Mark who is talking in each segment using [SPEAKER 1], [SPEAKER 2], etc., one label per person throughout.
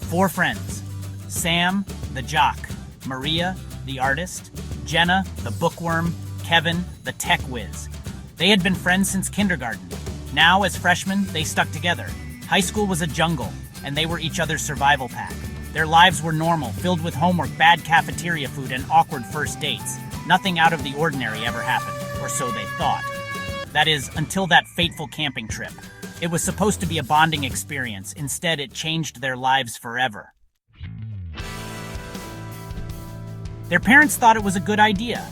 [SPEAKER 1] Four friends: Sam, the jock; Maria, the artist; Jenna, the bookworm; Kevin, the tech whiz. They had been friends since kindergarten. Now, as freshmen, they stuck together. High school was a jungle, and they were each other's survival pack. Their lives were normal, filled with homework, bad cafeteria food, and awkward first dates. Nothing out of the ordinary ever happened, or so they thought. That is, until that fateful camping trip. It was supposed to be a bonding experience. Instead, it changed their lives forever. Their parents thought it was a good idea.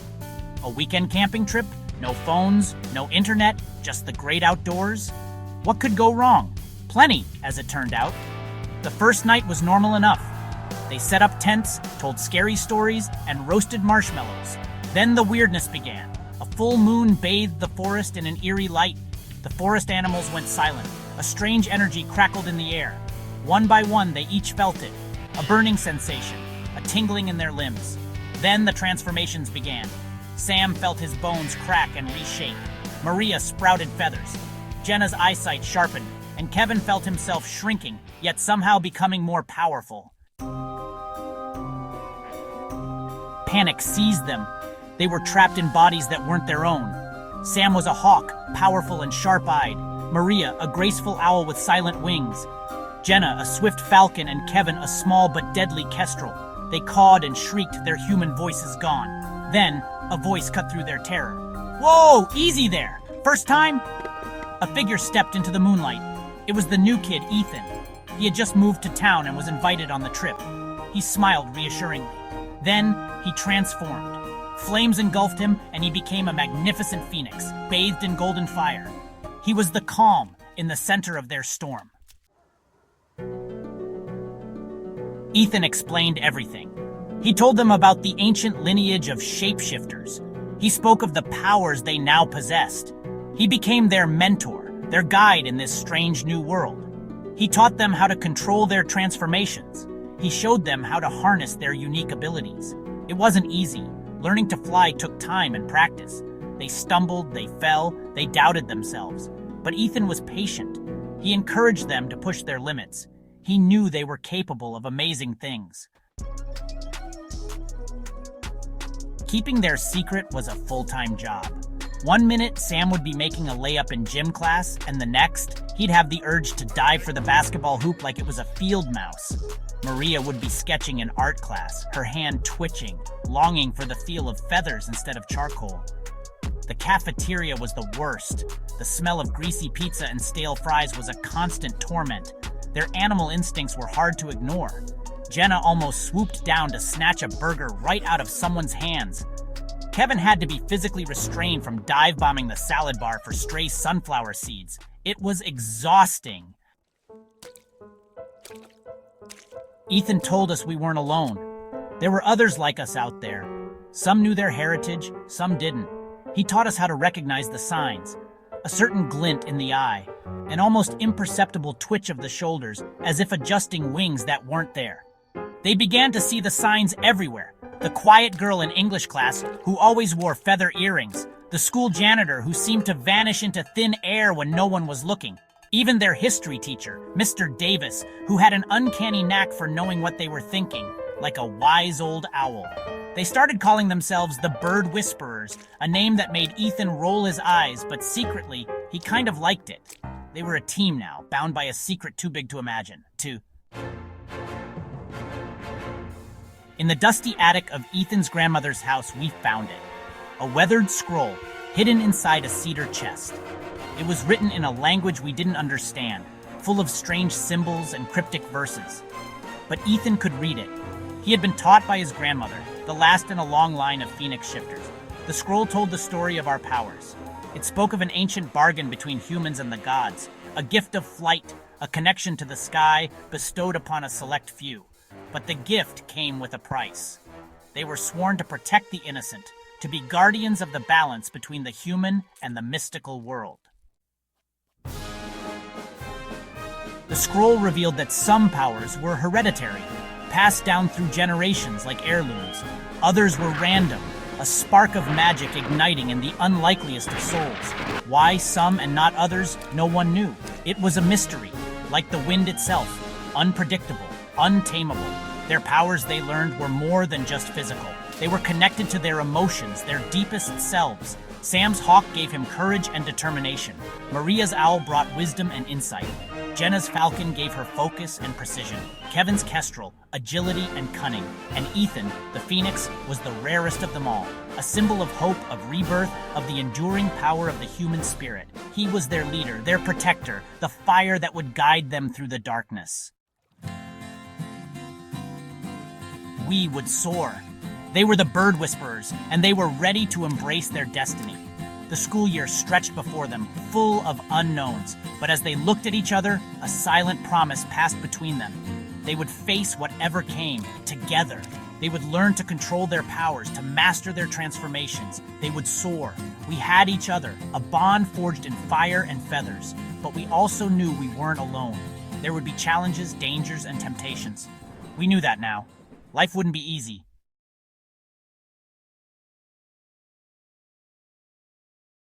[SPEAKER 1] A weekend camping trip? No phones, no internet, just the great outdoors? What could go wrong? Plenty, as it turned out. The first night was normal enough. They set up tents, told scary stories, and roasted marshmallows. Then the weirdness began. A full moon bathed the forest in an eerie light. The forest animals went silent. A strange energy crackled in the air. One by one, they each felt it. A burning sensation, a tingling in their limbs. Then the transformations began. Sam felt his bones crack and reshape. Maria sprouted feathers. Jenna's eyesight sharpened, and Kevin felt himself shrinking, yet somehow becoming more powerful. Panic seized them. They were trapped in bodies that weren't their own. Sam was a hawk, powerful and sharp-eyed. Maria, a graceful owl with silent wings. Jenna, a swift falcon, and Kevin, a small but deadly kestrel. They cawed and shrieked, their human voices gone. Then, a voice cut through their terror. "Whoa, easy there! First time?" A figure stepped into the moonlight. It was the new kid, Ethan. He had just moved to town and was invited on the trip. He smiled reassuringly. Then, he transformed. Flames engulfed him, and he became a magnificent phoenix, bathed in golden fire. He was the calm in the center of their storm. Ethan explained everything. He told them about the ancient lineage of shapeshifters. He spoke of the powers they now possessed. He became their mentor, their guide in this strange new world. He taught them how to control their transformations. He showed them how to harness their unique abilities. It wasn't easy. Learning to fly took time and practice. They stumbled, they fell, they doubted themselves. But Ethan was patient. He encouraged them to push their limits. He knew they were capable of amazing things. Keeping their secret was a full-time job. One minute, Sam would be making a layup in gym class, and the next, he'd have the urge to dive for the basketball hoop like it was a field mouse. Maria would be sketching in art class, her hand twitching, longing for the feel of feathers instead of charcoal. The cafeteria was the worst. The smell of greasy pizza and stale fries was a constant torment. Their animal instincts were hard to ignore. Jenna almost swooped down to snatch a burger right out of someone's hands. Kevin had to be physically restrained from dive-bombing the salad bar for stray sunflower seeds. It was exhausting. Ethan told us we weren't alone. There were others like us out there. Some knew their heritage, some didn't. He taught us how to recognize the signs. A certain glint in the eye, an almost imperceptible twitch of the shoulders, as if adjusting wings that weren't there. They began to see the signs everywhere. The quiet girl in English class who always wore feather earrings. The school janitor who seemed to vanish into thin air when no one was looking. Even their history teacher, Mr. Davis, who had an uncanny knack for knowing what they were thinking, like a wise old owl. They started calling themselves the Bird Whisperers, a name that made Ethan roll his eyes, but secretly, he kind of liked it. They were a team now, bound by a secret too big to imagine. In the dusty attic of Ethan's grandmother's house, we found it. A weathered scroll, hidden inside a cedar chest. It was written in a language we didn't understand, full of strange symbols and cryptic verses. But Ethan could read it. He had been taught by his grandmother, the last in a long line of Phoenix shifters. The scroll told the story of our powers. It spoke of an ancient bargain between humans and the gods, a gift of flight, a connection to the sky bestowed upon a select few. But the gift came with a price. They were sworn to protect the innocent, to be guardians of the balance between the human and the mystical world. The scroll revealed that some powers were hereditary, passed down through generations like heirlooms. Others were random, a spark of magic igniting in the unlikeliest of souls. Why some and not others, no one knew. It was a mystery, like the wind itself, unpredictable, untamable. Their powers, they learned, were more than just physical. They were connected to their emotions, their deepest selves. Sam's hawk gave him courage and determination. Maria's owl brought wisdom and insight. Jenna's falcon gave her focus and precision. Kevin's kestrel, agility and cunning. And Ethan, the phoenix, was the rarest of them all, a symbol of hope, of rebirth, of the enduring power of the human spirit. He was their leader, their protector, the fire that would guide them through the darkness. We would soar. They were the bird whisperers, and they were ready to embrace their destiny. The school year stretched before them, full of unknowns, but as they looked at each other, a silent promise passed between them. They would face whatever came, together. They would learn to control their powers, to master their transformations. They would soar. We had each other, a bond forged in fire and feathers, but we also knew we weren't alone. There would be challenges, dangers, and temptations. We knew that now. Life wouldn't be easy,